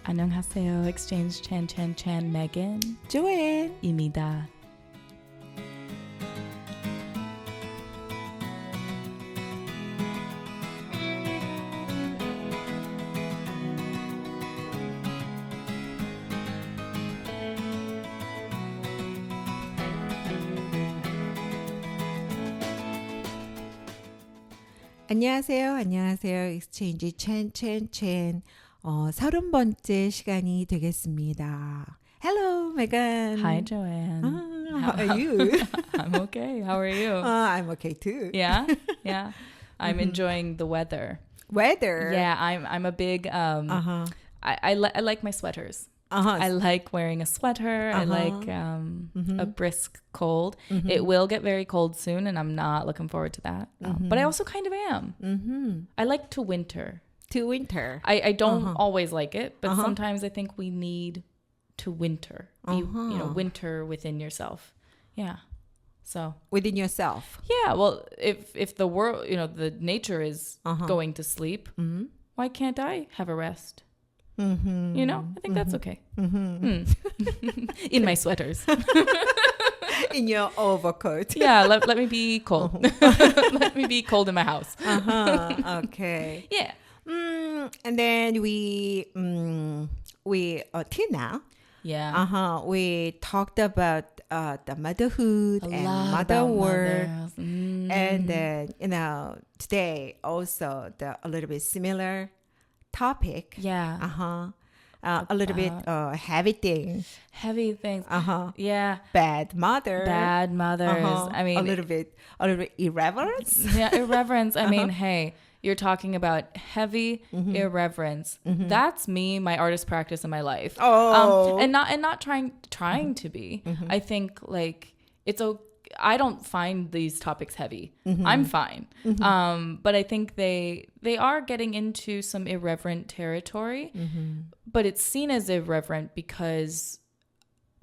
안녕하세요. Exchange Chan Megan Joanne입니다. 안녕하세요. Exchange Chan 30번째 시간이 되겠습니다. Hello, Megan. Hi, Joanne. How are you? I'm okay. How are you? I'm okay too. Yeah? I'm enjoying the weather. Weather? Yeah, I'm a big... I like my sweaters. I like wearing a sweater. I like a brisk cold. It will get very cold soon, and I'm not looking forward to that. But I also kind of am. I like to winter. I don't always like it, but sometimes I think we need to winter. Winter within yourself. Yeah. So within yourself. Yeah. Well, if the world, the nature is going to sleep, why can't I have a rest? I think that's okay. In my sweaters. In your overcoat. Yeah, let me be cold. Let me be cold in my house. Okay. Yeah. And then we till now. Yeah. We talked about the motherhood and motherhood. And then, today also a little bit similar topic. Yeah. A little bit heavy things. Heavy things. Yeah. Bad mothers. I mean, a little bit irreverence. Yeah, irreverence. I mean, hey, you're talking about heavy irreverence. That's me, my artist practice in my life. Oh. And not trying to be. I think it's okay. I don't find these topics heavy. I'm fine. But I think they are getting into some irreverent territory. But it's seen as irreverent because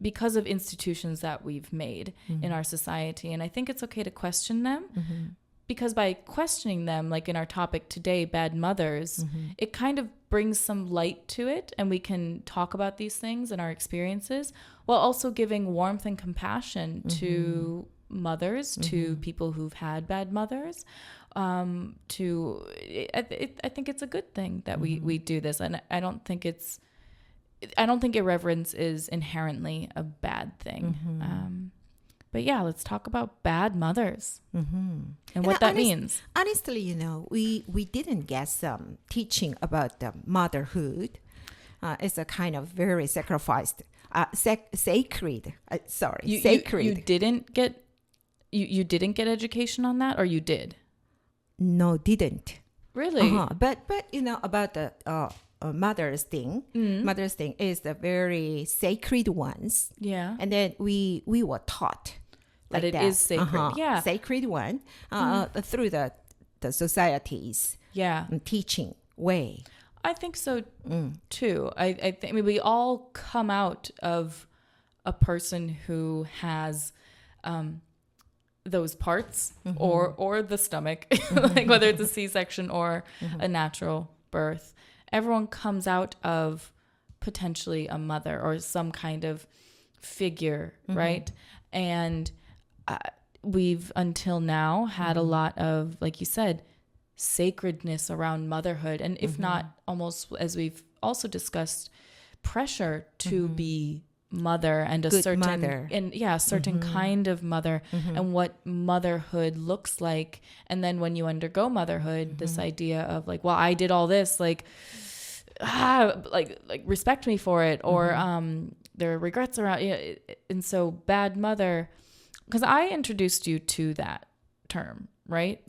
of institutions that we've made in our society. And I think it's okay to question them. Because by questioning them, like in our topic today, bad mothers, it kind of brings some light to it, and we can talk about these things and our experiences while also giving warmth and compassion to mothers, to people who've had bad mothers. I think it's a good thing that we do this, and I don't think irreverence is inherently a bad thing. But yeah, let's talk about bad mothers and what that means. Honestly, we didn't get some teaching about the motherhood. It's a kind of very sacred. Sacred. You didn't get you didn't get education on that, or you did? No, didn't. Really? But about the mother's thing. Mother's thing is the very sacred ones. Yeah. And then we were taught that it is sacred. Yeah. Sacred one through the society's teaching way. I think so too. I think we all come out of a person who has those parts or the stomach, like whether it's a C-section or a natural birth. Everyone comes out of potentially a mother or some kind of figure, right? And we've until now had a lot of, like you said, sacredness around motherhood, and if not almost, as we've also discussed, pressure to be mother and a good certain mother. Certain kind of mother and what motherhood looks like. And then when you undergo motherhood, this idea of like, well, I did all this, like respect me for it, or there are regrets around it. And so bad mother, because I introduced you to that term, right?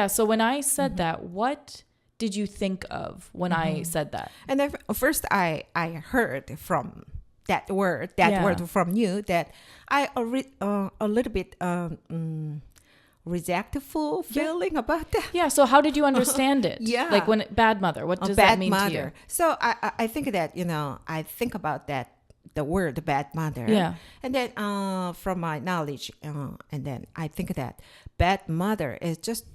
So when I said that, what did you think of when I said that? And then first I heard from that word from you, that I a little bit resentful feeling about that. Yeah. So how did you understand it? Like when bad mother, what does that mean to you? So I think that, I think about that, the word bad mother. Yeah. And then from my knowledge, and then I think that bad mother is just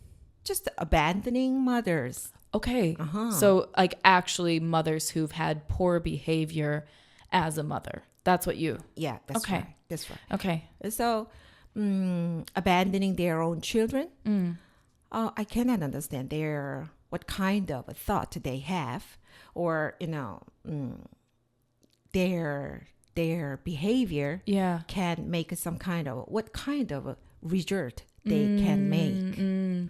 abandoning mothers. Okay. So like actually mothers who've had poor behavior as a mother. That's what you... Yeah, that's okay. right. That's right. Okay. So abandoning their own children, I cannot understand what kind of a thought they have, or their behavior can make what kind of a result they can make.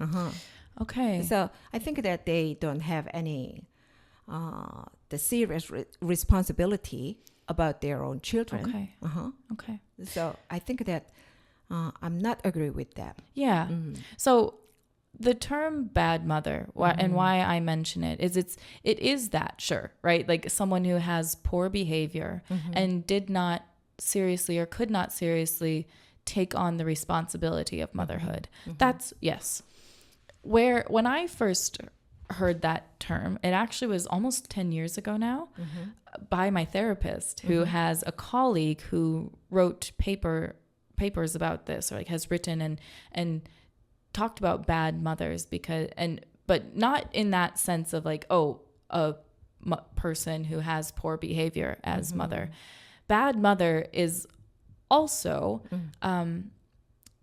Okay. So I think that they don't have any the serious responsibility about their own children. Okay. Okay. So I think that I'm not agree with that. Yeah. So the term bad mother, and why I mention it is it is that, sure, right? Like someone who has poor behavior and did not seriously or could not seriously take on the responsibility of motherhood. That's, yes. When I first heard that term, it actually was almost 10 years ago now, by my therapist, who has a colleague who wrote papers about this, or like has written and talked about bad mothers, but not in that sense of like, a person who has poor behavior as mother. Bad mother is also, and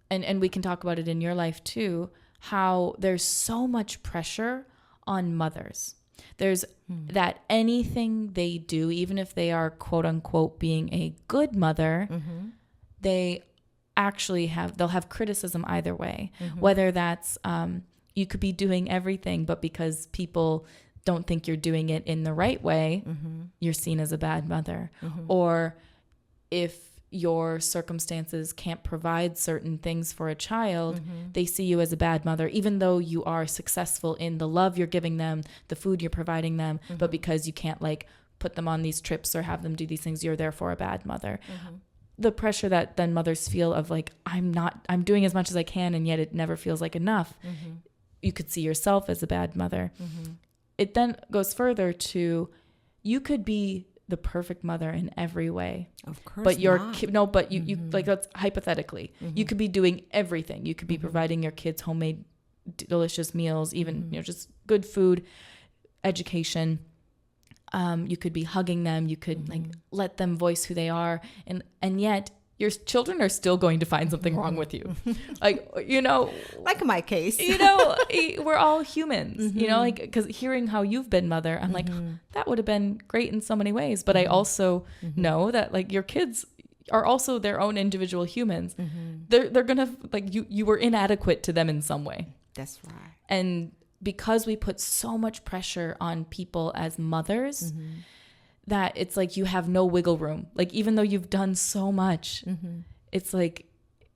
we can talk about it in your life too, how there's so much pressure on mothers. There's that anything they do, even if they are quote unquote being a good mother, they actually they'll have criticism either way. Whether that's you could be doing everything, but because people don't think you're doing it in the right way, you're seen as a bad mother. Or if your circumstances can't provide certain things for a child, they see you as a bad mother, even though you are successful in the love you're giving them, the food you're providing them, but because you can't like put them on these trips or have them do these things, you're therefore a bad mother. The pressure that then mothers feel of like, I'm doing as much as I can, and yet it never feels like enough. You could see yourself as a bad mother. It then goes further to, you could be the perfect mother in every way. Of course, but you like, that's hypothetically. You could be doing everything. You could be providing your kids homemade delicious meals, even just good food, education. You could be hugging them. You could like let them voice who they are, and yet your children are still going to find something wrong with you. Like, like my case, we're all humans, like, because hearing how you've been mother, I'm like, that would have been great in so many ways. But I also know that like your kids are also their own individual humans. They're going to like, you were inadequate to them in some way. That's right. And because we put so much pressure on people as mothers, that it's like you have no wiggle room. Like, even though you've done so much, it's like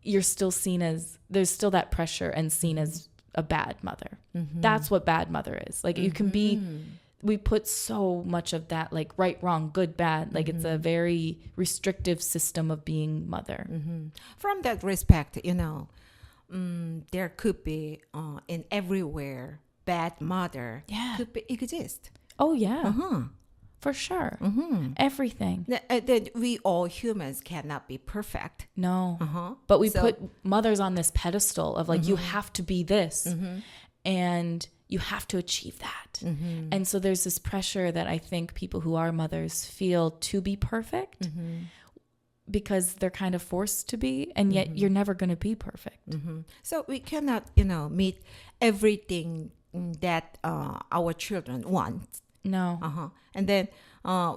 you're still seen as, there's still that pressure and seen as a bad mother. That's what bad mother is. Like, you can be, we put so much of that, like right, wrong, good, bad. Like, it's a very restrictive system of being mother. From that respect, there could be in everywhere bad mother could exist. Oh, yeah. For sure. Everything. That we all humans cannot be perfect. No. But we put mothers on this pedestal of like, you have to be this and you have to achieve that. And so there's this pressure that I think people who are mothers feel to be perfect because they're kind of forced to be, and yet you're never going to be perfect. So we cannot, meet everything that our children want. No. And then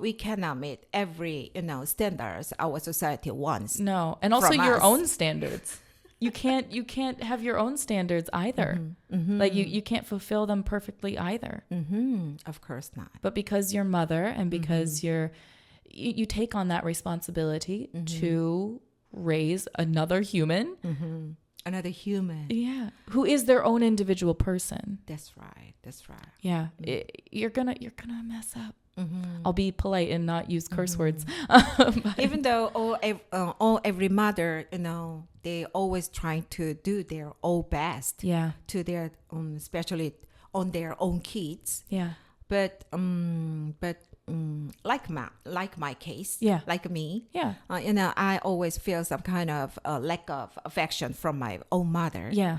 we cannot meet every, standards our society wants. No. And also your us. own standards. You can't have your own standards either. Like you can't fulfill them perfectly either. Of course not. But because you're mother and because you take on that responsibility to raise another human. Another human. Yeah. Who is their own individual person. That's right. Yeah. You're gonna mess up. I'll be polite and not use curse words. Even though every mother, they always trying to do their own best. Yeah. To their especially on their own kids. Yeah. But like my case, Yeah. like me, Yeah. I always feel some kind of lack of affection from my own mother. Yeah.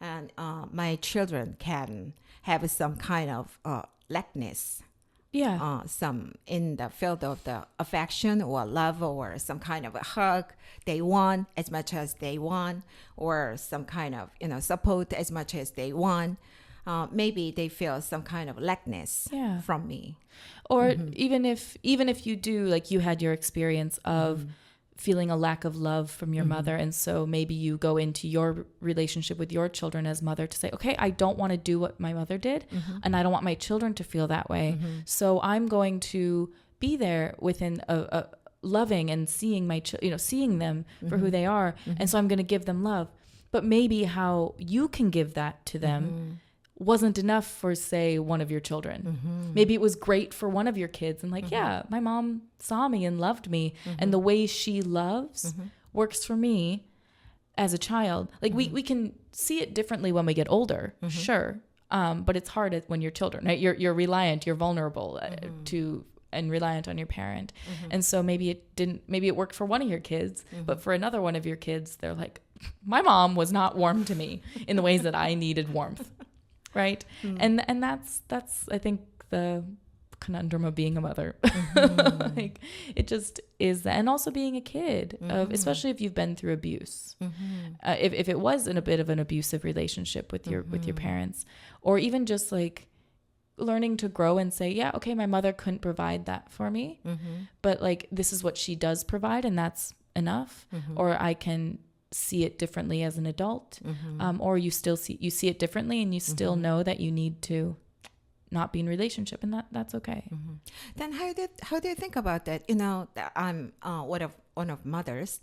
And my children can have some kind of lackness. Yeah. Some in the field of the affection or love or some kind of a hug they want as much as they want, or some kind of support as much as they want. Maybe they feel some kind of lackness from me. Or even if you do, like you had your experience of feeling a lack of love from your mother, and so maybe you go into your relationship with your children as mother to say, okay, I don't want to do what my mother did, and I don't want my children to feel that way. So I'm going to be there within a loving and seeing seeing them for who they are, and so I'm going to give them love. But maybe how you can give that to them wasn't enough for, say, one of your children. Maybe it was great for one of your kids and like, yeah, my mom saw me and loved me, and the way she loves works for me as a child. Like we can see it differently when we get older, sure, but it's hard when you're children, right? You're reliant, you're vulnerable and reliant on your parent. And so maybe it worked for one of your kids, but for another one of your kids, they're like, my mom was not warm to me in the ways that I needed warmth. Right. And that's I think the conundrum of being a mother. Like it just is that. And also being a kid, especially if you've been through abuse. If it was in a bit of an abusive relationship with your parents, or even just like learning to grow and say, yeah, okay, my mother couldn't provide that for me, but like this is what she does provide, and that's enough. Or I can see it differently as an adult, or you see it differently, and you still know that you need to not be in relationship, and that's okay. Then how do you think about that? That I'm one of mothers.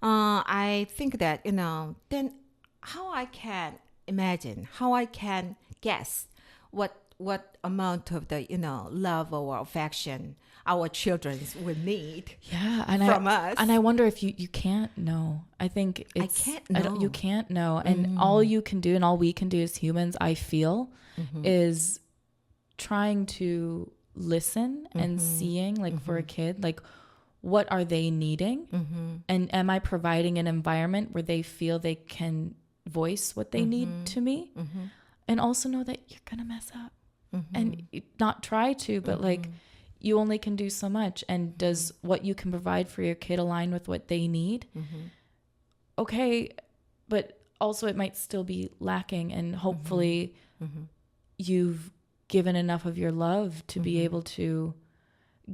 I think that then how I can imagine, how I can guess what amount of the love or affection our children will need from us. And I wonder if you can't know. I think I can't know. You can't know. And all you can do, and all we can do as humans, I feel, is trying to listen and seeing, like for a kid, like what are they needing? And am I providing an environment where they feel they can voice what they need to me? And also know that you're going to mess up. And not try to, but like you only can do so much. And does what you can provide for your kid align with what they need? Okay, but also it might still be lacking, and hopefully you've given enough of your love to be able to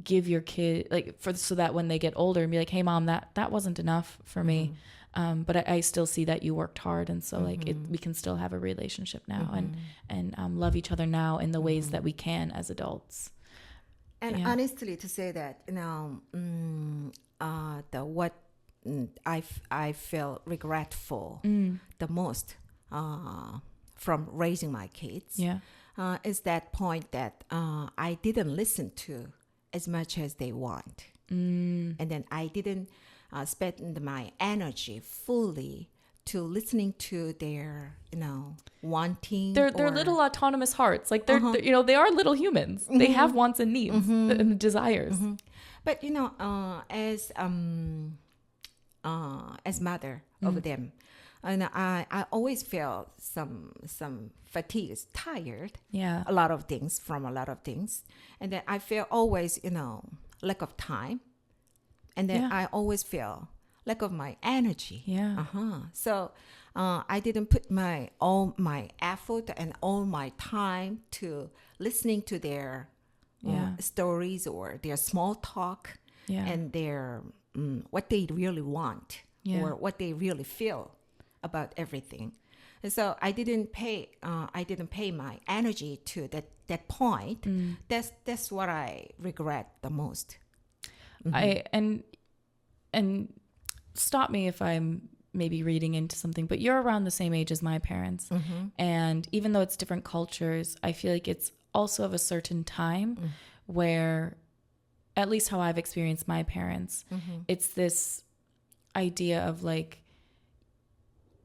give your kid, like so that when they get older and be like, hey mom, that wasn't enough for me. But I still see that you worked hard, and so like we can still have a relationship now, and love each other now in the ways that we can as adults. And honestly, to say that I feel regretful the most from raising my kids is that point that I didn't listen to as much as they want, and then I didn't spend my energy fully to listening to their, wanting. They're little autonomous hearts. Like they're they are little humans. They have wants and needs and desires. But as mother of them, and I always feel some fatigue, tired. Yeah, a lot of things, and then I feel always lack of time. And then I always feel lack of my energy. So I didn't put all my effort and all my time to listening to their stories or their small talk and their what they really want or what they really feel about everything. And so I didn't pay my energy to that point. That's what I regret the most. And stop me if I'm maybe reading into something, but you're around the same age as my parents. And even though it's different cultures, I feel like it's also of a certain time where, at least how I've experienced my parents, it's this idea of like,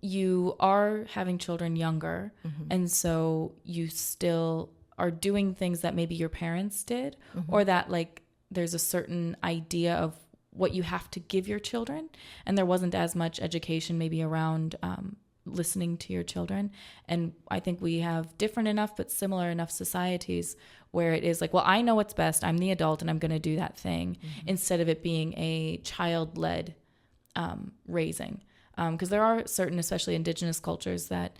you are having children younger, and so you still are doing things that maybe your parents did, or that like there's a certain idea of what you have to give your children, and there wasn't as much education maybe around listening to your children. And I think we have different enough but similar enough societies where it is like, well, I know what's best, I'm the adult and I'm going to do that thing, instead of it being a child-led raising. Because there are certain, especially indigenous cultures, that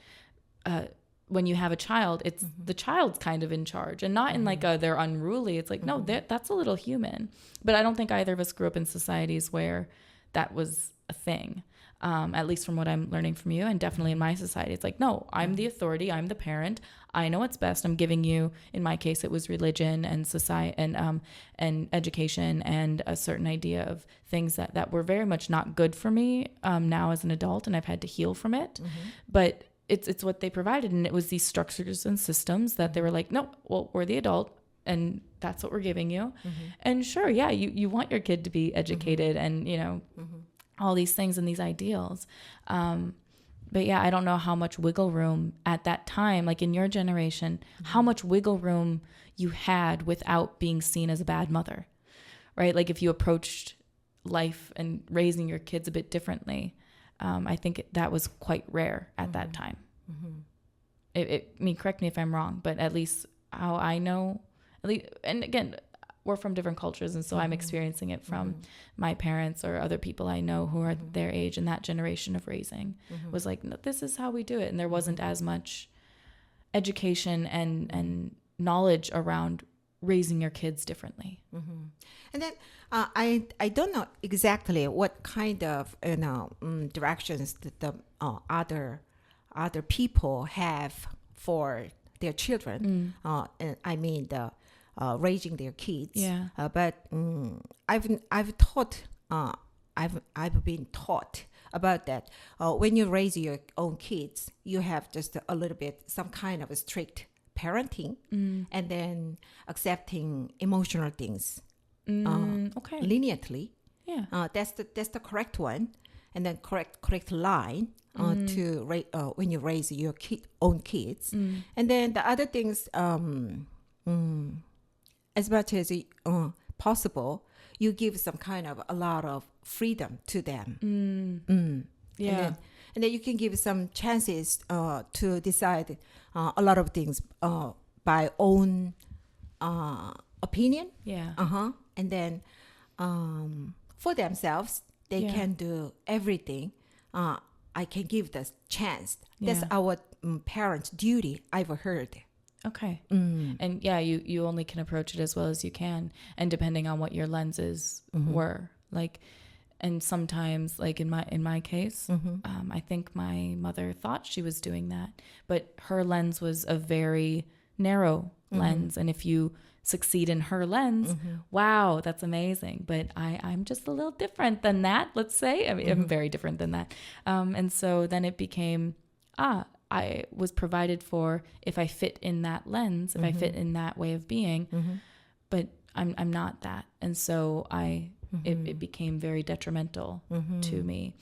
when you have a child, it's the child's kind of in charge, and not in like they're unruly. It's like, no, that's a little human. But I don't think either of us grew up in societies where that was a thing. At least from what I'm learning from you, and definitely in my society, it's like, no, I'm the authority, I'm the parent, I know what's best. I'm giving you, in my case, it was religion and society and education and a certain idea of things that were very much not good for me now as an adult, and I've had to heal from it. But it's what they provided, and it was these structures and systems that they were like, no, well, we're the adult, and that's what we're giving you. And sure, yeah, you want your kid to be educated and, you know, all these things and these ideals. But yeah, I don't know how much wiggle room at that time, like in your generation, how much wiggle room you had without being seen as a bad mother, right? Like if you approached life and raising your kids a bit differently, I think that was quite rare at that time. I mean, correct me if I'm wrong, but at least how I know, and again, we're from different cultures, and so I'm experiencing it from my parents or other people I know who are their age, and that generation of raising was like, no, this is how we do it. And there wasn't as much education and knowledge around raising your kids differently. And then I don't know exactly what kind of directions that the other people have for their children. And I mean the raising their kids. Yeah. But I've been taught about that. When you raise your own kids, you have just a little bit some kind of a strict parenting, and then accepting emotional things leniently. Yeah. That's the correct one, and then correct line to when you raise your own kids. And then the other things, as much as possible, you give some kind of a lot of freedom to them. Yeah. And then you can give some chances to decide a lot of things by own opinion. Yeah. And then for themselves, they can do everything. I can give the chance. That's our parents' duty, I've heard. Okay. And yeah, you only can approach it as well as you can, and depending on what your lenses were, like, and sometimes, like in my case, I think my mother thought she was doing that, but her lens was a very narrow lens, and if you succeed in her lens, wow, that's amazing. But I'm just a little different than that, let's say. I mean, I'm very different than that. And so then it became, I was provided for if I fit in that lens, if I fit in that way of being, but I'm not that. And so it became very detrimental to me.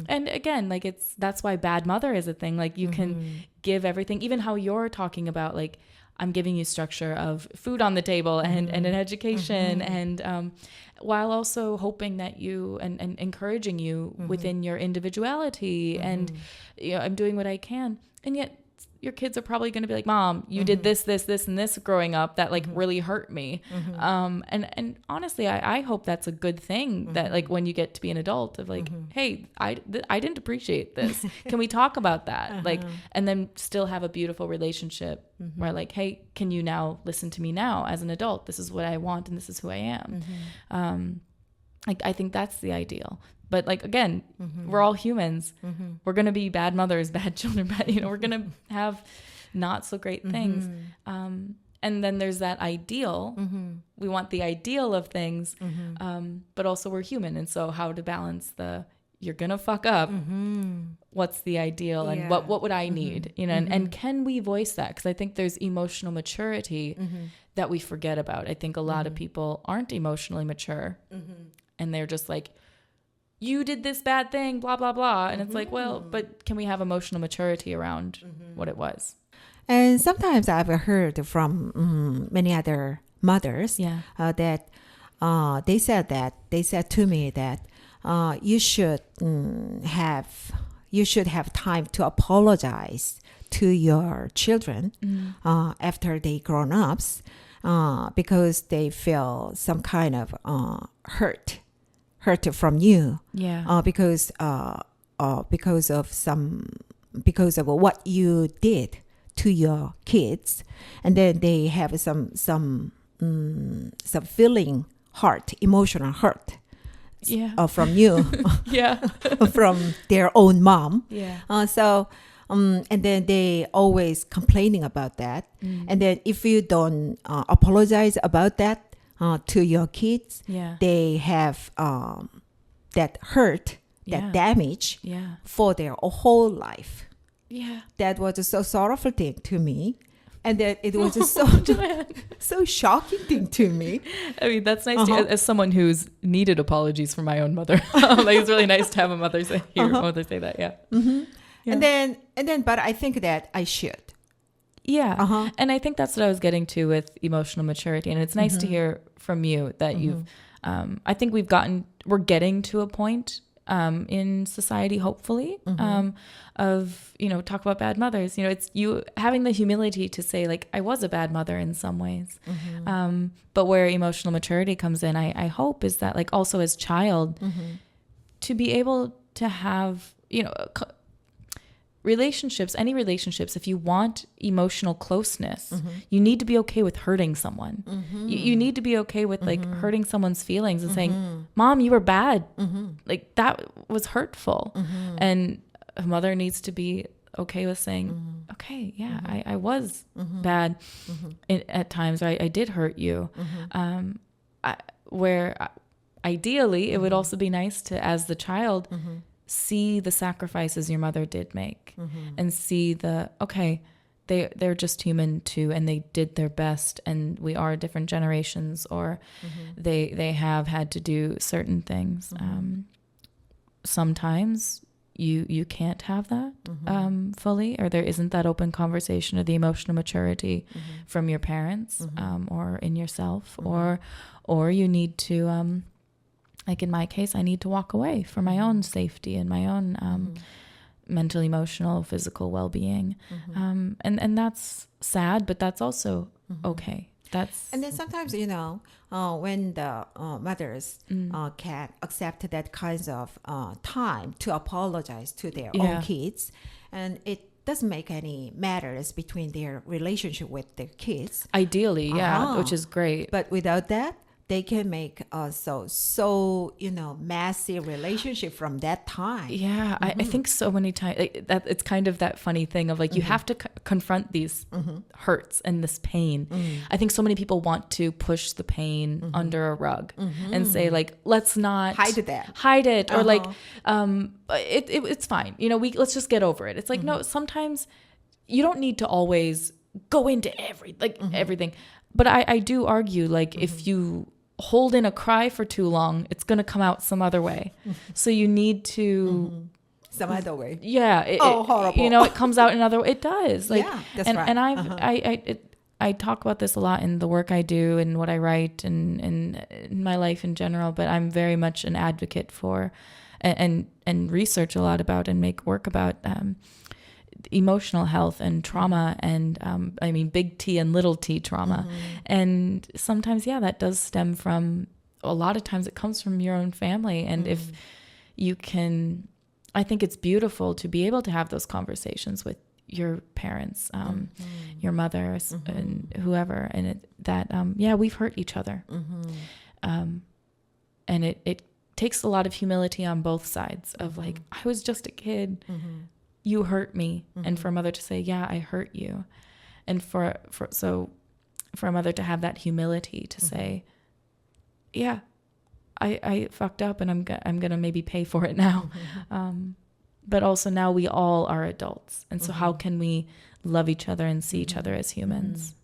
And again, like that's why bad mother is a thing. Like you can give everything, even how you're talking about, like, I'm giving you structure of food on the table and an education, and while also hoping that you and encouraging you within your individuality, and you know, I'm doing what I can. And yet your kids are probably going to be like, Mom, you did this, and this growing up that like really hurt me. And honestly, I hope that's a good thing, that like when you get to be an adult of like, hey, I didn't appreciate this. Can we talk about that? Like, and then still have a beautiful relationship where like, hey, can you now listen to me now as an adult? This is what I want, and this is who I am. Like, I think that's the ideal. But like, again, we're all humans. We're going to be bad mothers, bad children, we're going to have not so great things. And then there's that ideal. We want the ideal of things, but also we're human. And so how to balance you're going to fuck up. What's the ideal, and what would I need? You know, and can we voice that? Because I think there's emotional maturity that we forget about. I think a lot of people aren't emotionally mature, and they're just like, you did this bad thing, blah, blah, blah. And it's like, well, but can we have emotional maturity around what it was? And sometimes I've heard from many other mothers that they said to me that you should have time to apologize to your children after they grown ups because they feel some kind of hurt from you because of what you did to your kids, and then they have some feeling emotional hurt from you from their own mom. And then they always complaining about that. And then if you don't apologize about that to your kids, they have that hurt, that damage for their whole life. That was a so sorrowful thing to me. And then it was just so shocking thing to me. I mean, that's nice to, as someone who's needed apologies from my own mother. Like, it's really nice to have a mother say that. And then, but I think that I should. And I think that's what I was getting to with emotional maturity. And it's nice to hear from you that you've, I think we're getting to a point in society, hopefully, of, talk about bad mothers. It's you having the humility to say, like, I was a bad mother in some ways. But where emotional maturity comes in, I hope, is that, like, also as child, to be able to have, any relationships, if you want emotional closeness, you need to be okay with hurting someone. You need to be okay with like hurting someone's feelings and saying, Mom, you were bad. Like, that was hurtful. And a mother needs to be okay with saying, okay, I was bad at times, or I did hurt you. Where ideally it would also be nice to, as the child, see the sacrifices your mother did make and see they're just human too, and they did their best, and we are different generations, or they have had to do certain things. Sometimes you can't have that fully, or there isn't that open conversation or the emotional maturity from your parents or in yourself, or you need to like in my case, I need to walk away for my own safety and my own mental, emotional, physical well-being. And that's sad, but that's also okay. And then sometimes, when the mothers can accept that kinds of time to apologize to their own kids, and it doesn't make any matters between their relationship with their kids. Ideally, which is great. But without that, they can make massive relationship from that time. I think so many times that it's kind of that funny thing of like you have to confront these hurts and this pain. I think so many people want to push the pain under a rug and say, like, let's not hide it, or like it's fine, let's just get over it. It's like, no, sometimes you don't need to always go into everything. But I do argue, like, if you hold in a cry for too long, it's going to come out some other way. So you need to... Some other way. Horrible. It comes out another way. It does. Like, that's and, right. And I talk about this a lot in the work I do and what I write and in my life in general, but I'm very much an advocate for and research a lot about and make work about emotional health and trauma, and big T and little t trauma. And sometimes that does stem from, a lot of times it comes from your own family. And if you can, I think it's beautiful to be able to have those conversations with your parents, your mother, and whoever, and we've hurt each other. And it takes a lot of humility on both sides of like, I was just a kid, you hurt me. And for a mother to say, I hurt you. And for a mother to have that humility to say, I fucked up and I'm going to maybe pay for it now. But also now we all are adults. And so how can we love each other and see each other as humans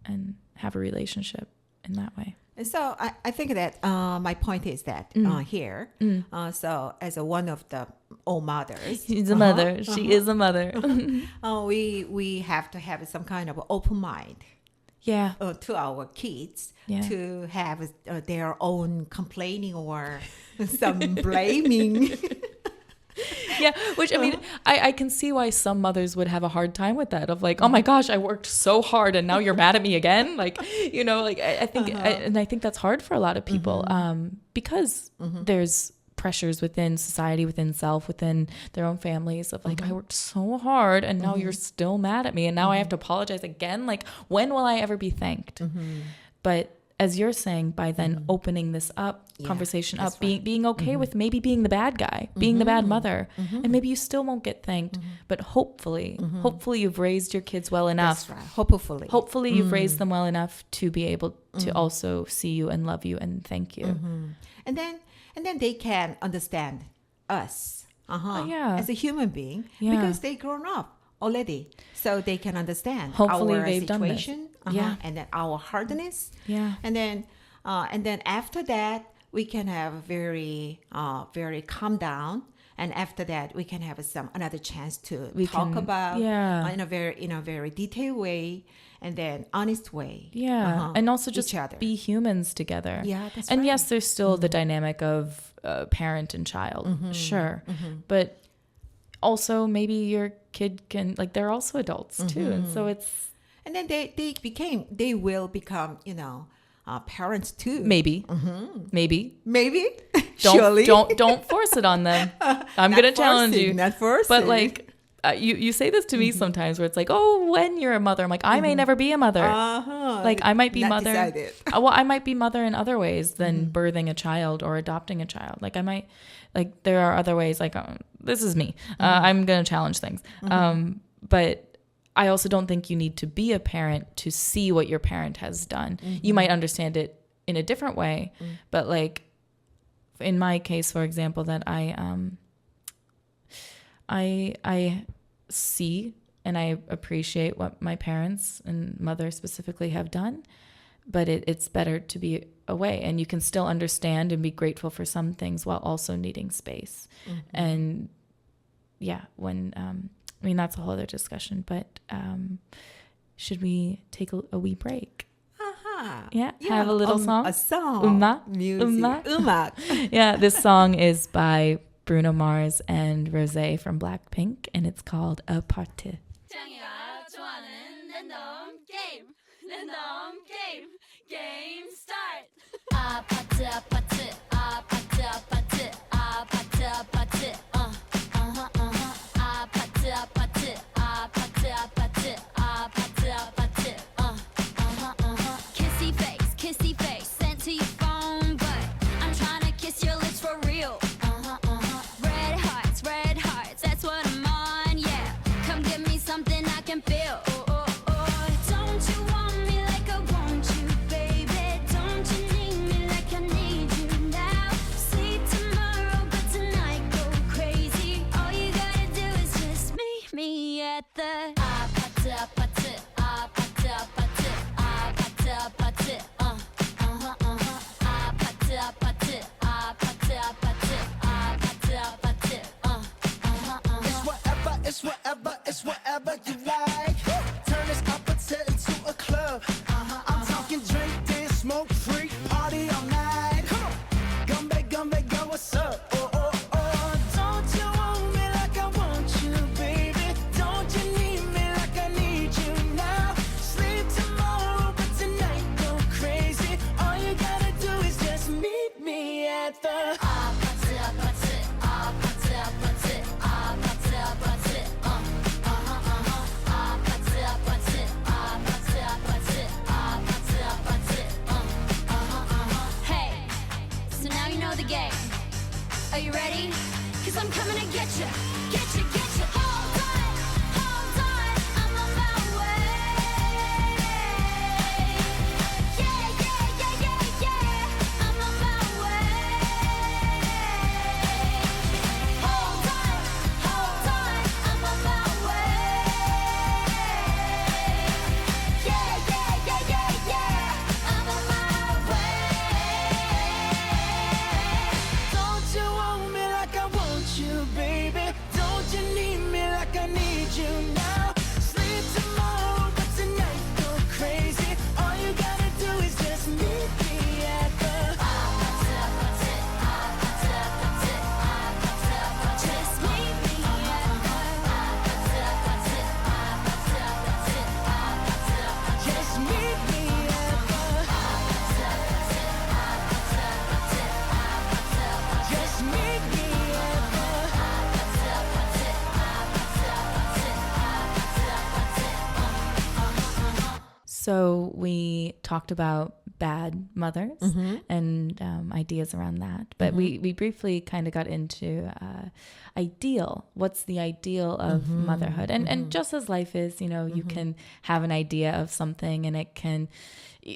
and have a relationship in that way? And so I think that my point is that here, so as one of the old mothers. She's a mother. She is a mother. We have to have some kind of open mind. Yeah. To our kids to have their own complaining or some blaming. Yeah, which I mean, I can see why some mothers would have a hard time with that of like, oh my gosh, I worked so hard and now you're mad at me again. Like, you know, like I think, and I think that's hard for a lot of people because there's pressures within society, within self, within their own families of like, I worked so hard and now you're still mad at me and now I have to apologize again. Like, when will I ever be thanked? But as you're saying, by then opening this up, conversation up, being okay with maybe being the bad guy, being the bad mother, and maybe you still won't get thanked, but hopefully you've raised your kids well enough. That's right. Hopefully you've raised them well enough to be able to also see you and love you and thank you. And then they can understand us as a human being because they grown up already, so they can understand hopefully our they've situation and then our hardness. And then after that we can have very calm down, and after that we can have another chance to talk about in a very detailed way and then honest way. And also just be humans together. That's and right. yes, there's still the dynamic of parent and child, sure, but also maybe your kid can, like, they're also adults too, and so it's, and then they will become, you know, parents too. Maybe. Surely. Don't force it on them. I'm gonna challenge you. Not forcing. But like, you say this to me sometimes, where it's like, oh, when you're a mother, I'm like, I may never be a mother. Like, I might be Not mother. decided. Well, I might be mother in other ways than birthing a child or adopting a child. Like, I might, like, there are other ways. Like, this is me. I'm gonna challenge things. But I also don't think you need to be a parent to see what your parent has done. You might understand it in a different way, but like in my case, for example, that I see and I appreciate what my parents and mother specifically have done, but it's better to be away, and you can still understand and be grateful for some things while also needing space. And when I mean, that's a whole other discussion, but should we take a wee break? Have a little song? A song. Music. Yeah, this song is by Bruno Mars and Rosé from Blackpink, and it's called A Party. 장이가 좋아하는 랜덤 게임. Game start. 아파트 아파트 아파트 아파트 아파트 아파트 아파트 아파트 아파트 아파트 아파트 아파트 kissy face sent to your phone, but I'm trying to kiss your lips for real. Red hearts, that's what I'm on, yeah. Come give me something I can feel. Don't you want me like I want you, baby? Don't you need me like I need you now? See tomorrow, but tonight go crazy. All you gotta do is just meet me at the 아파트 아파트 아파트 아파트 아파트 아파트 아파트 아파트 아파트 아파트 아파트 아파트 It's whatever you like. Turn this opposite into a club. I'm talking drink, dance, smoke, freak, party all night. Come back, girl, what's up? Don't you want me like I want you, baby? Don't you need me like I need you now? Sleep tomorrow, but tonight go crazy. All you gotta do is just meet me at the 아파트 아파트 아파트 아파트 아파트 아파트 아파트 아파트 아파트 아파트 Hey, so now you know the game. Are you ready? 'Cause I'm coming to get you. Hold on, I'm on my way. Yeah, I'm on my way. Hold on, I'm on my way. Yeah, I'm on my way. So we talked about bad mothers and ideas around that. But we briefly kind of got into ideal. What's the ideal of motherhood? And just as life is, you know, you can have an idea of something and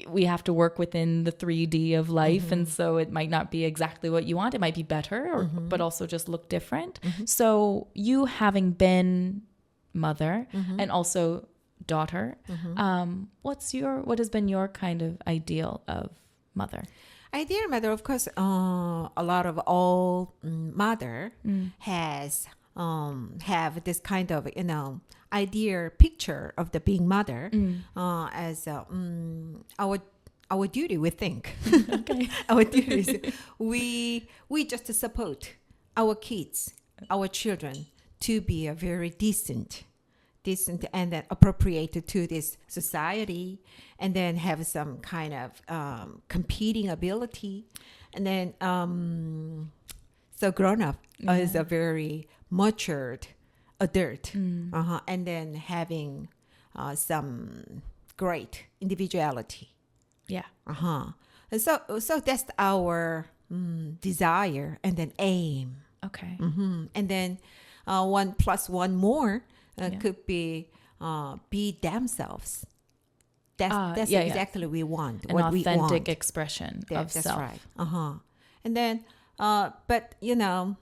we have to work within the 3D of life. And so it might not be exactly what you want. It might be better, but also just look different. So you having been mother and also daughter, what has been your kind of ideal of mother? Ideal mother, of course, a lot of all mother has have this kind of, you know, ideal picture of the being mother as our duty, we think. Okay. Our duty is we just support our kids, our children to be a very decent and then appropriate to this society, and then have some kind of competing ability, and then so grown up is a very matured adult, and then having some great individuality. Yeah. And so that's our desire and then aim. Okay. And then 1 + 1 more could be themselves. That's exactly what we want. An what we authentic want. Expression of That's self. right. And then, but you know,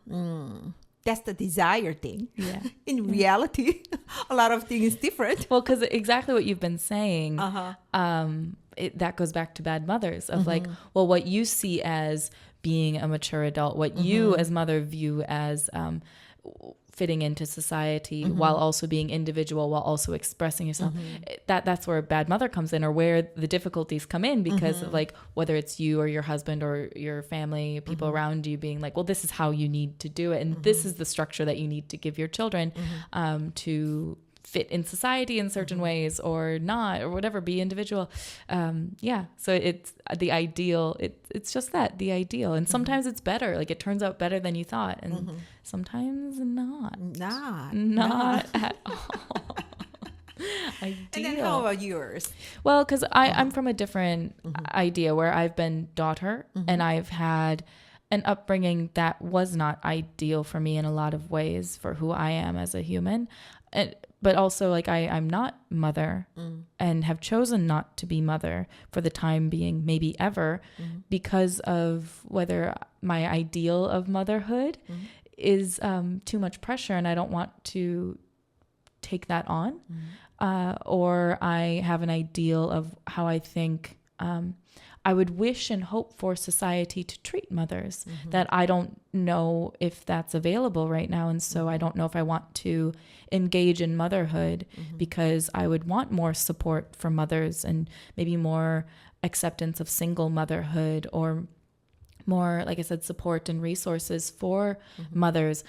that's the desire thing. Yeah. In reality, a lot of things is different. Well, because exactly what you've been saying, that goes back to bad mothers of like, well, what you see as being a mature adult, what you as mother view as fitting into society while also being individual, while also expressing yourself. That's where bad mother comes in, or where the difficulties come in, because of like, whether it's you or your husband or your family, people around you being like, well, this is how you need to do it. And this is the structure that you need to give your children to fit in society in certain ways, or not, or whatever, be individual. So it's the ideal. It's just that, the ideal. And sometimes it's better. Like, it turns out better than you thought. And sometimes not. Not at all. Ideal. And then how about yours? Well, because I'm from a different idea, where I've been daughter and I've had an upbringing that was not ideal for me in a lot of ways for who I am as a human. But also, like, I'm not mother and have chosen not to be mother for the time being, maybe ever, because of whether my ideal of motherhood is too much pressure and I don't want to take that on, or I have an ideal of how I think I would wish and hope for society to treat mothers, that I don't know if that's available right now. And so I don't know if I want to engage in motherhood, because I would want more support for mothers and maybe more acceptance of single motherhood, or more, like I said, support and resources for mothers.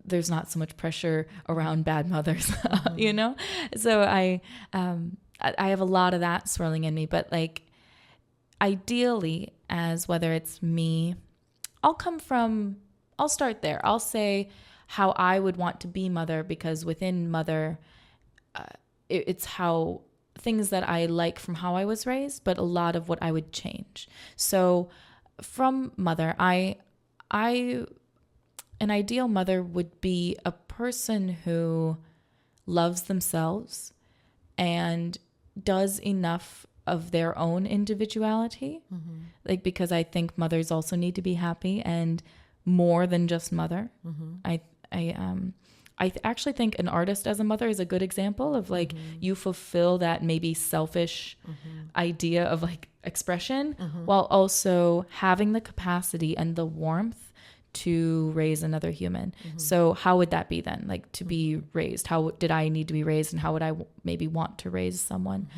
There's not so much pressure around bad mothers, you know? So I have a lot of that swirling in me, but like, ideally, as whether it's me, I'll start there. I'll say how I would want to be mother, because within mother, it's how things that I like from how I was raised, but a lot of what I would change. So from mother, an ideal mother would be a person who loves themselves and does enough of their own individuality, like, because I think mothers also need to be happy and more than just mother. I actually think an artist as a mother is a good example of like, you fulfill that maybe selfish idea of like expression, while also having the capacity and the warmth to raise another human. So how would that be then? Like, to be raised, how did I need to be raised, and how would I maybe want to raise someone?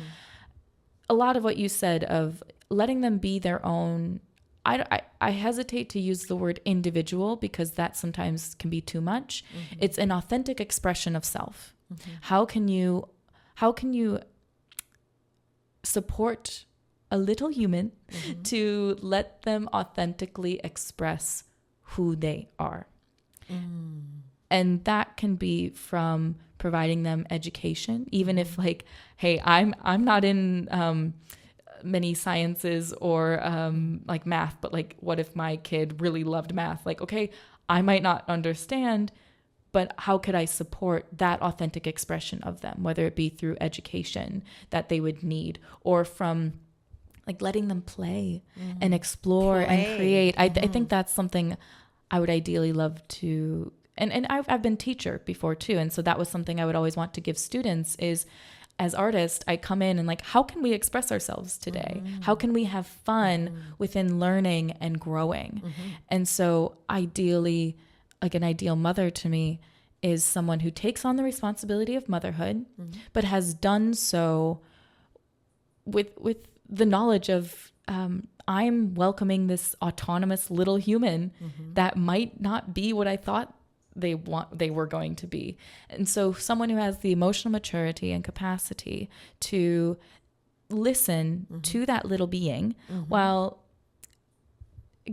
A lot of what you said of letting them be their own, I hesitate to use the word individual, because that sometimes can be too much. It's an authentic expression of self. How can you support a little human to let them authentically express who they are? And that can be from providing them education, even if like, hey, I'm not in many sciences or like math, but like, what if my kid really loved math? Like, okay, I might not understand, but how could I support that authentic expression of them, whether it be through education that they would need, or from like letting them play and explore and create. I think that's something I would ideally love to, and I've been teacher before too. And so that was something I would always want to give students is, as artists, I come in and like, how can we express ourselves today? How can we have fun within learning and growing? And so ideally, like an ideal mother to me is someone who takes on the responsibility of motherhood, but has done so with the knowledge of I'm welcoming this autonomous little human that might not be what I thought they were going to be. And so someone who has the emotional maturity and capacity to listen to that little being while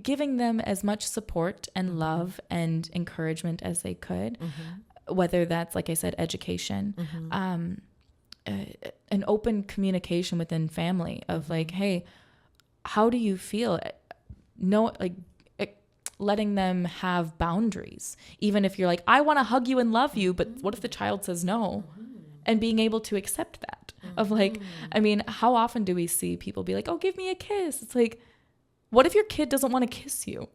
giving them as much support and love and encouragement as they could, whether that's, like I said, education, an open communication within family of like, hey, how do you feel? No, like letting them have boundaries, even if you're like, I want to hug you and love you, but what if the child says no? And being able to accept that of like, I mean, how often do we see people be like, oh, give me a kiss? It's like, what if your kid doesn't want to kiss you?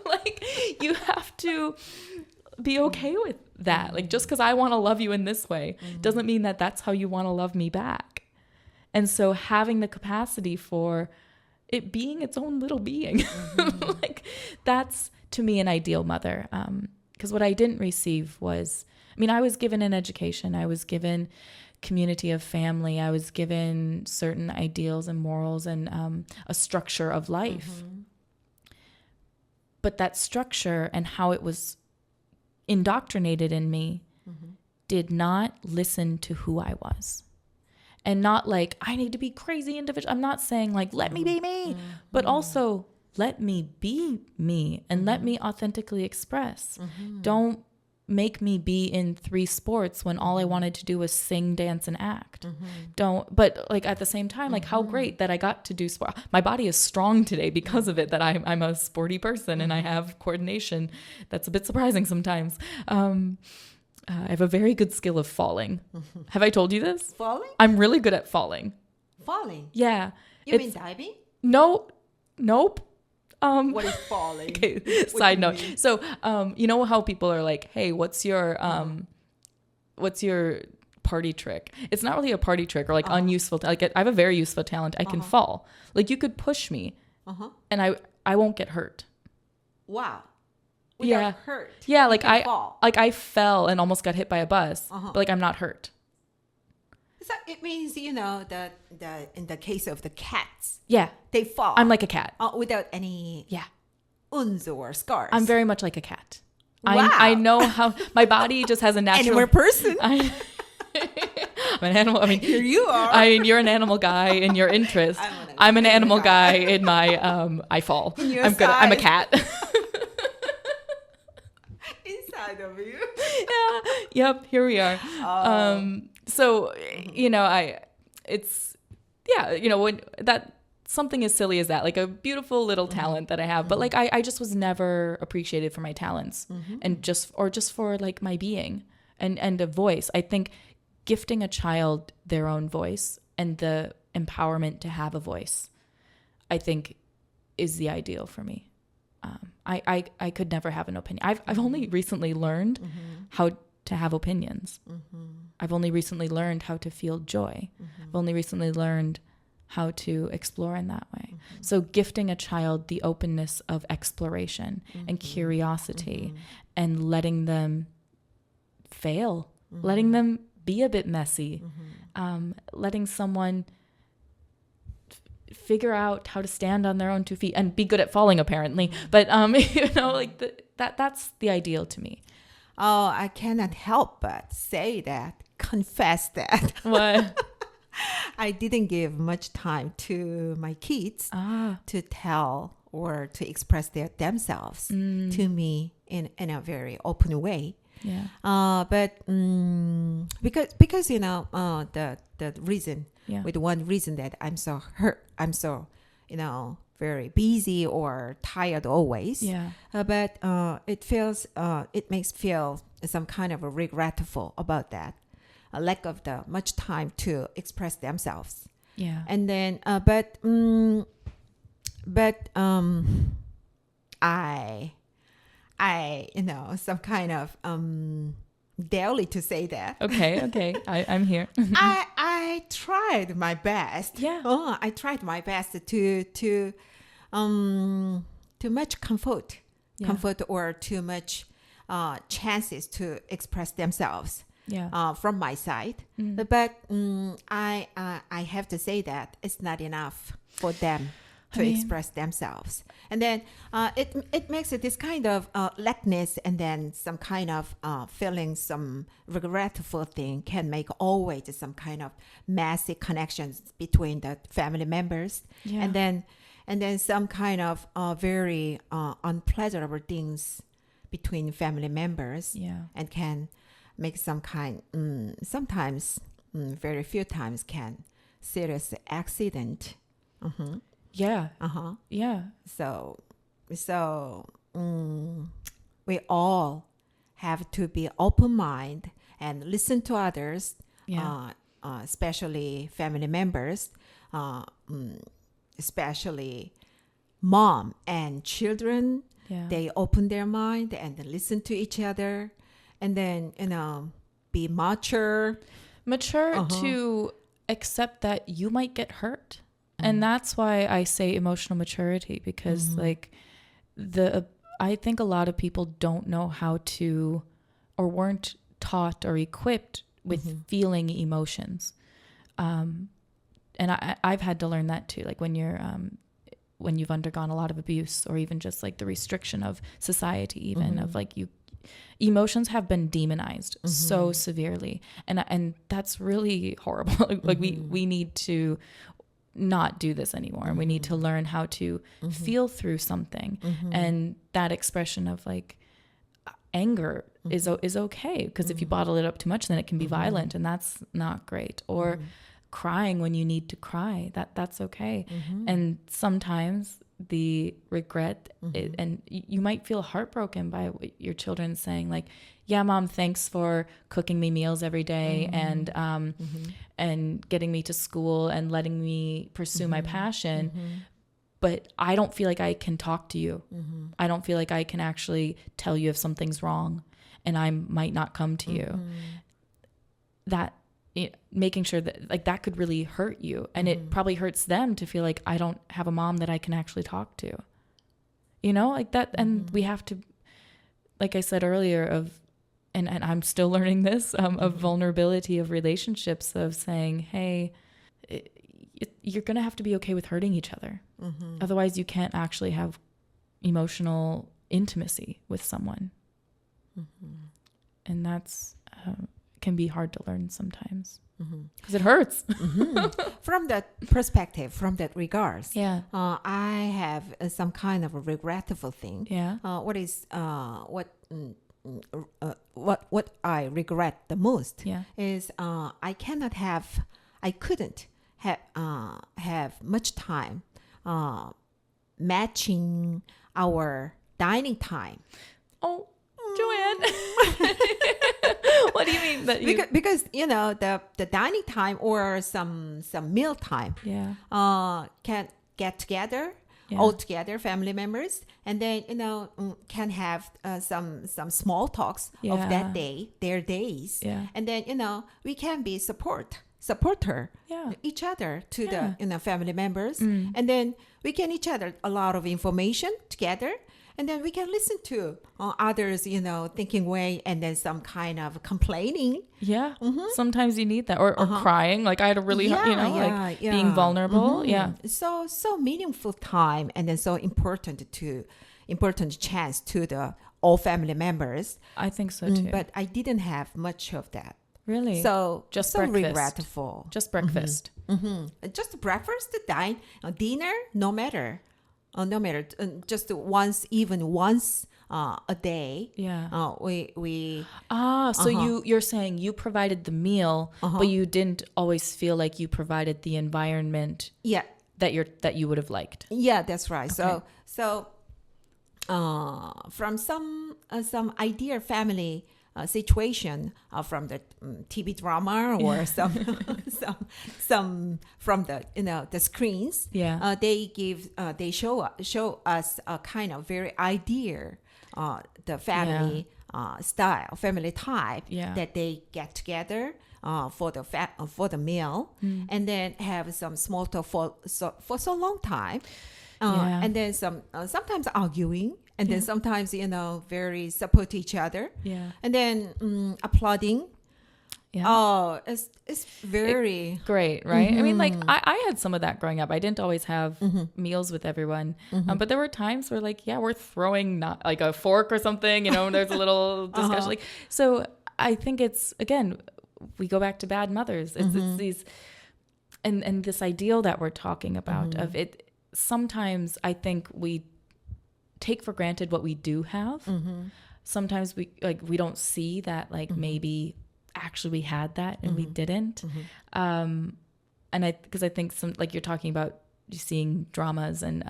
Like, you have to be okay with that. Like, just because I want to love you in this way doesn't mean that that's how you want to love me back. And so having the capacity for it being its own little being, like that's to me an ideal mother. Because what I didn't receive was, I mean, I was given an education. I was given community of family. I was given certain ideals and morals and a structure of life. But that structure and how it was indoctrinated in me did not listen to who I was. And not like, I need to be crazy individual. I'm not saying like, let me be me, but also let me be me and let me authentically express. Don't make me be in 3 sports when all I wanted to do was sing, dance, and act. But like at the same time, like how great that I got to do sport. My body is strong today because of it, that I'm a sporty person and I have coordination. That's a bit surprising sometimes. I have a very good skill of falling. Have I told you this? Falling? I'm really good at falling. Falling? Yeah. You mean diving? No, nope. What is falling? Okay, side note. So, you know how people are like, hey, what's your party trick? It's not really a party trick or like unuseful. Like I have a very useful talent. I can fall. Like you could push me and I won't get hurt. Wow. Without hurt. Yeah, like I fell and almost got hit by a bus, but like I'm not hurt. So it means, you know, in the case of the cats, they fall. I'm like a cat. Without any wounds or scars. I'm very much like a cat. Wow. I know how my body just has a natural... Animal person. I'm an animal. I mean, here you are. I mean, you're an animal guy in your interest. I'm an animal guy in my, I fall. I'm good. I'm a cat. Inside of you. Yeah. Yep. Here we are. So, you know, when that something as silly as that, like a beautiful little talent that I have, but like I just was never appreciated for my talents and just for like my being and a voice. I think gifting a child their own voice and the empowerment to have a voice, I think is the ideal for me. I could never have an opinion. I've only recently learned how to have opinions. I've only recently learned how to feel joy. I've only recently learned how to explore in that way. So gifting a child the openness of exploration and curiosity and letting them fail, letting them be a bit messy, letting someone figure out how to stand on their own 2 feet and be good at falling apparently. But, you know, like that's the ideal to me. Oh, I cannot help but confess that. What? I didn't give much time to my kids to tell or to express themselves to me in a very open way. Yeah. But because you know the reason with one reason that I'm so hurt, I'm so very busy or tired always. Yeah. But it makes feel some kind of a regretful about that, a lack of the much time to express themselves. Yeah. And then I some kind of daily to say that. Okay. I'm here. I tried my best. Yeah. I tried my best to much comfort or too much chances to express themselves. Yeah. From my side, but I have to say that it's not enough for them to express themselves, and then it makes it this kind of lackness, and then some kind of feeling, some regretful thing can make always some kind of massive connections between the family members, and then some kind of very unpleasurable things between family members, and can make some kind sometimes very few times can serious accident. Yeah. Yeah. So we all have to be open-minded and listen to others, especially family members, especially mom and children. They open their mind and listen to each other, and then be mature to accept that you might get hurt. And that's why I say emotional maturity, because I think a lot of people don't know how to, or weren't taught or equipped with feeling emotions. And I've had to learn that too. Like when you've undergone a lot of abuse, or even just like the restriction of society, even of like emotions have been demonized so severely. And that's really horrible. Like we need to not do this anymore. And we need to learn how to feel through something. And that expression of like anger is okay, because if you bottle it up too much, then it can be violent, and that's not great. Or crying when you need to cry, that's okay. And sometimes the regret and you might feel heartbroken by your children saying like, yeah, mom, thanks for cooking me meals every day and getting me to school and letting me pursue my passion. But I don't feel like I can talk to you. I don't feel like I can actually tell you if something's wrong, and I might not come to you. That making sure that like that could really hurt you, and it probably hurts them to feel like I don't have a mom that I can actually talk to, like that. And we have to, like I said earlier, and I'm still learning this, of vulnerability of relationships, of saying, hey, you're going to have to be okay with hurting each other. Otherwise you can't actually have emotional intimacy with someone. And that's can be hard to learn sometimes, because it hurts. From that perspective, from that regards, I have some kind of a regretful thing. What I regret the most is I couldn't have much time matching our dining time. Oh, Joanne. What do you mean that you... Because the dining time or some meal time can get together all together, family members, and then can have some small talks of that day, their days, and then we can be supporter each other to the family members, and then we can each other a lot of information together. And then we can listen to others, thinking way, and then some kind of complaining. Yeah. Sometimes you need that, or crying. Like I had a really, being vulnerable. So meaningful time, and then so important chance to the all family members. I think so too. But I didn't have much of that. Really? So just so breakfast. Regretful. Just breakfast. Just breakfast, dinner, no matter. No matter, just once a day. Yeah. We So you're saying you provided the meal, but you didn't always feel like you provided the environment. Yeah. That you would have liked. Yeah, that's right. Okay. So from some ideal family situation from the TV drama or some from the the screens. Yeah. They show us a kind of very ideal the family style, family type that they get together. For the meal, and then have some small talk for so long time, and then sometimes arguing, and then sometimes very support each other, and then applauding. Yeah. Oh, it's very great, right? I mean, like I had some of that growing up. I didn't always have meals with everyone, but there were times where we're throwing not like a fork or something. There's a little discussion. So I think it's again. We go back to bad mothers. It's these, and this ideal that we're talking about of it. Sometimes I think we take for granted what we do have. Sometimes we don't see that maybe actually we had that and we didn't. And because I think you're talking about seeing dramas and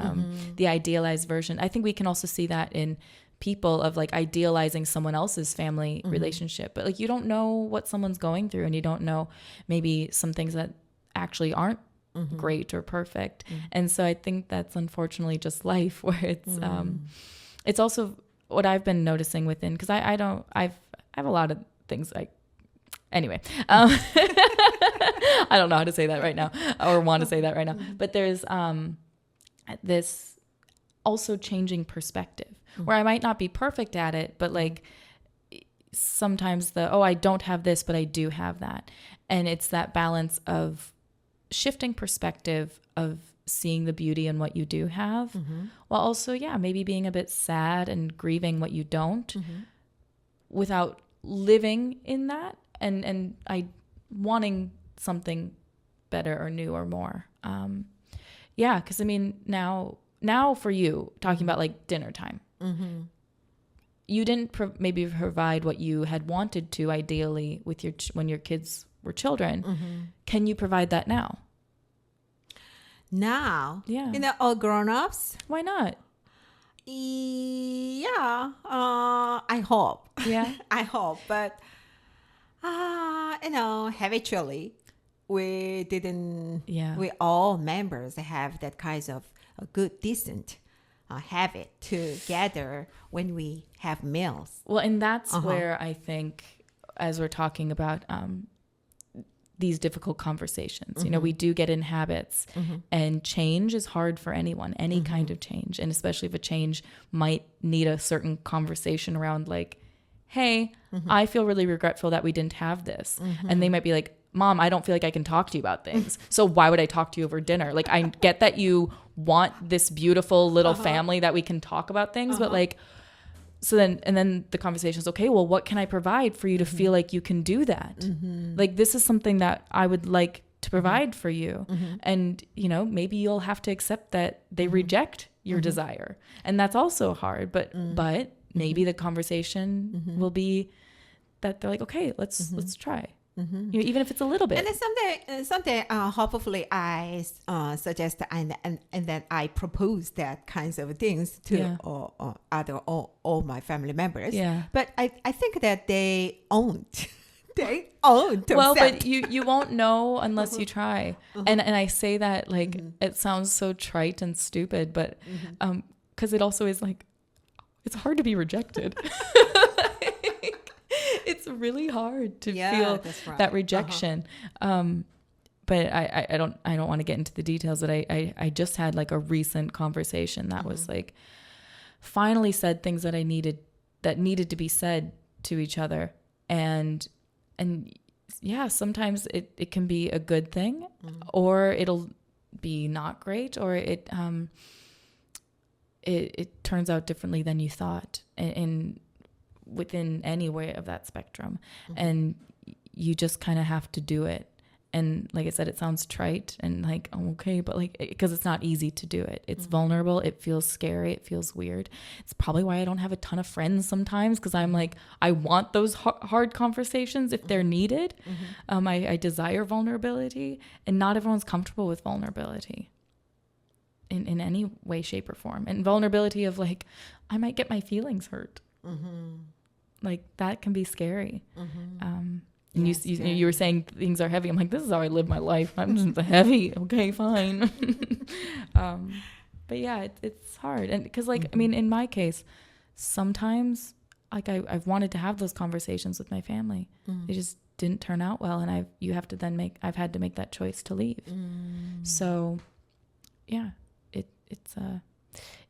the idealized version. I think we can also see that in people of idealizing someone else's family relationship, but you don't know what someone's going through, and you don't know maybe some things that actually aren't great or perfect. And so I think that's unfortunately just life, where it's also what I've been noticing within, because I have a lot of things anyway, I don't know how to say that right now or want to say that right now, but there's this also changing perspective where I might not be perfect at it, but sometimes I don't have this, but I do have that. And it's that balance of shifting perspective of seeing the beauty in what you do have, while also, maybe being a bit sad and grieving what you don't, without living in that and I wanting something better or new or more. Because I mean, now for you, talking about dinner time, you didn't maybe provide what you had wanted to ideally with when your kids were children. Can you provide that now? Now, all grown-ups. Why not? I hope. Yeah, I hope, but habitually, we didn't. Yeah, we all members have that kind of a good, decent habit to gather when we have meals. Well, and that's where I think, as we're talking about these difficult conversations, we do get in habits, and change is hard for anyone, any kind of change. And especially if a change might need a certain conversation around hey, I feel really regretful that we didn't have this. And they might be like, Mom, I don't feel like I can talk to you about things. So why would I talk to you over dinner? I get that you want this beautiful little family that we can talk about things, but so then the conversation is, okay, well, what can I provide for you to feel like you can do that? This is something that I would like to provide for you. And, maybe you'll have to accept that they reject your desire. And that's also hard, but maybe the conversation will be that they're like, okay, let's try. Even if it's a little bit. And then someday, hopefully, I suggest and then I propose that kinds of things to all my family members. Yeah. But I think that they won't. They won't. Well, but you won't know unless you try. And I say that it sounds so trite and stupid, but because it also is it's hard to be rejected. It's really hard to feel that rejection. But I don't want to get into the details, but I just had a recent conversation that was finally said things that needed to be said to each other. And sometimes it can be a good thing, or it'll be not great, or it turns out differently than you thought. And within any way of that spectrum, and you just kind of have to do it. And like I said, it sounds trite and like, oh, okay, but like, because it's not easy to do it. It's vulnerable. It feels scary. It feels weird. It's probably why I don't have a ton of friends sometimes, because I'm like, I want those hard conversations if they're needed. I desire vulnerability, and not everyone's comfortable with vulnerability in any way, shape, or form. And vulnerability of like, I might get my feelings hurt. Like that can be scary. And yes, you were saying things are heavy. I'm like, this is how I live my life. I'm just heavy. Okay, fine. But yeah, it's hard. And because like, I mean, in my case, sometimes like I've wanted to have those conversations with my family. They just didn't turn out well. And I've had to make that choice to leave. So yeah,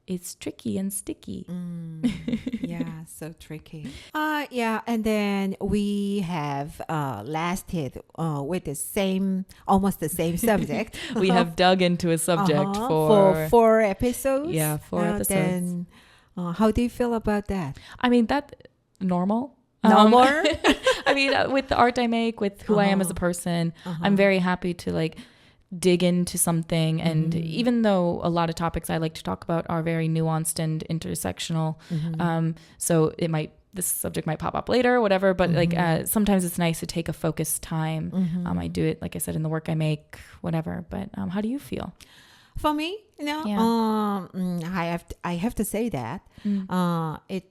it's tricky and sticky. Yeah, so tricky. Yeah, and then we have lasted with almost the same subject. We have dug into a subject for 4 episodes. Yeah, 4 episodes. Then, how do you feel about that? I mean, that normal. Normal? I mean, with the art I make, with who I am as a person, I'm very happy to like dig into something. And even though a lot of topics I like to talk about are very nuanced and intersectional, so this subject might pop up later or whatever, but like sometimes it's nice to take a focused time. I do it, like I said, in the work I make, whatever. But how do you feel? For me, I have to say that it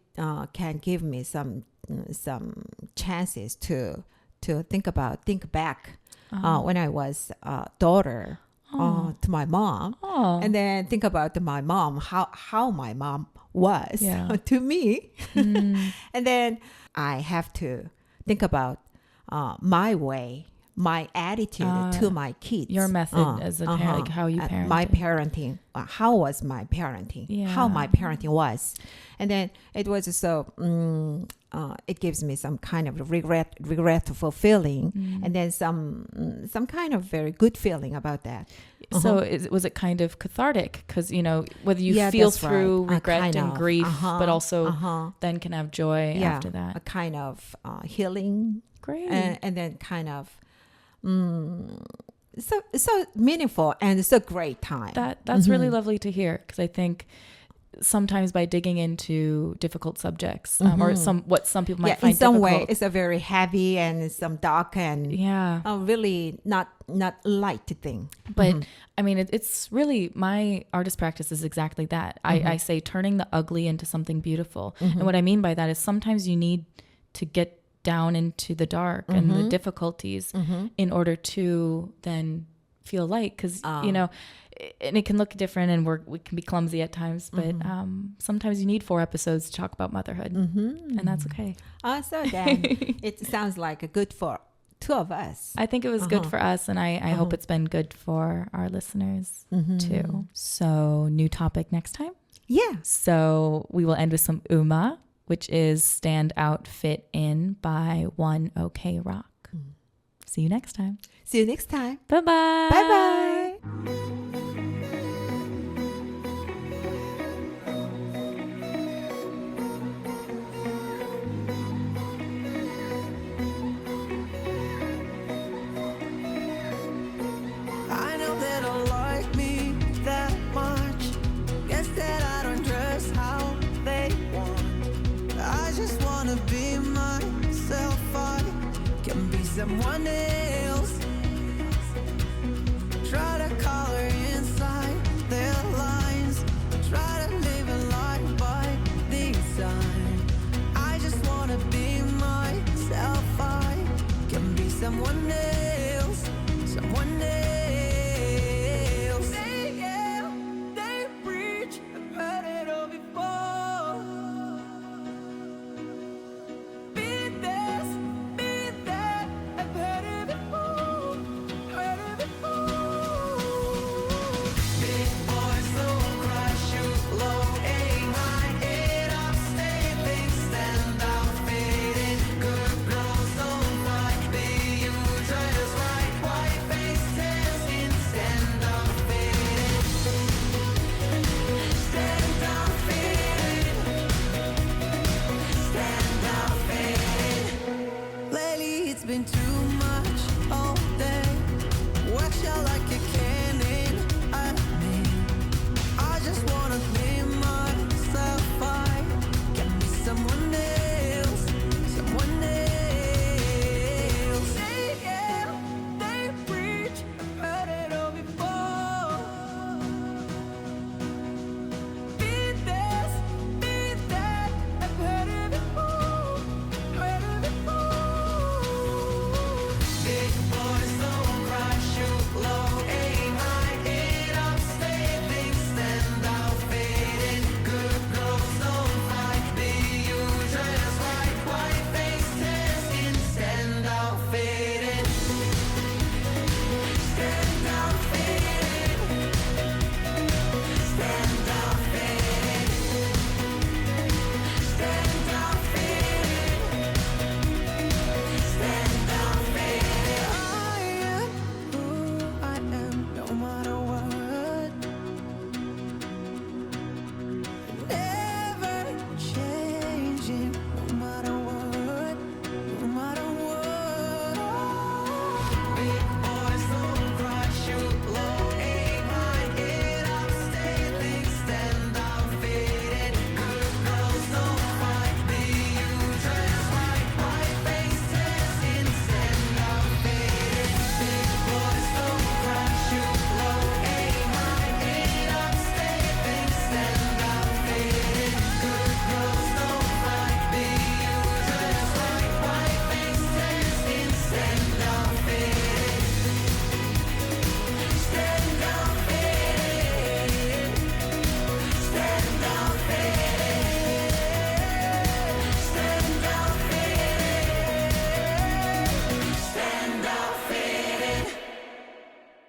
can give me some chances to think back when I was a daughter to my mom, and then think about my mom, how my mom was to me. And then I have to think about my way, my attitude to my kids. Your method as a parent, like how you parent. My parenting, how was my parenting, how my parenting was. And then it was so, it gives me some kind of regretful feeling, and then some kind of very good feeling about that. So was it kind of cathartic? Because, you know, whether you feel through regret and grief, but also then can have joy after that. A kind of healing. Great. And then kind of so meaningful and so great time. That's really lovely to hear, because I think sometimes by digging into difficult subjects or what some people might find in some difficult, way it's a very heavy and some dark and really not light thing. But I mean, it's really, my artist practice is exactly that. I say turning the ugly into something beautiful. And what I mean by that is sometimes you need to get down into the dark and the difficulties in order to then feel light, because you know, and it can look different and we can be clumsy at times, but sometimes you need 4 episodes to talk about motherhood, and that's okay. So then it sounds like good for 2 of us. I think it was good for us, and I hope it's been good for our listeners too. So new topic next time. Yeah. So we will end with some Uma, which is Stand Out, Fit In by One OK Rock. See you next time. See you next time. Bye-bye. Bye-bye. I know they don't like me that much. Guess that I don't dress how they want. I just wanna be myself. I can be someone else.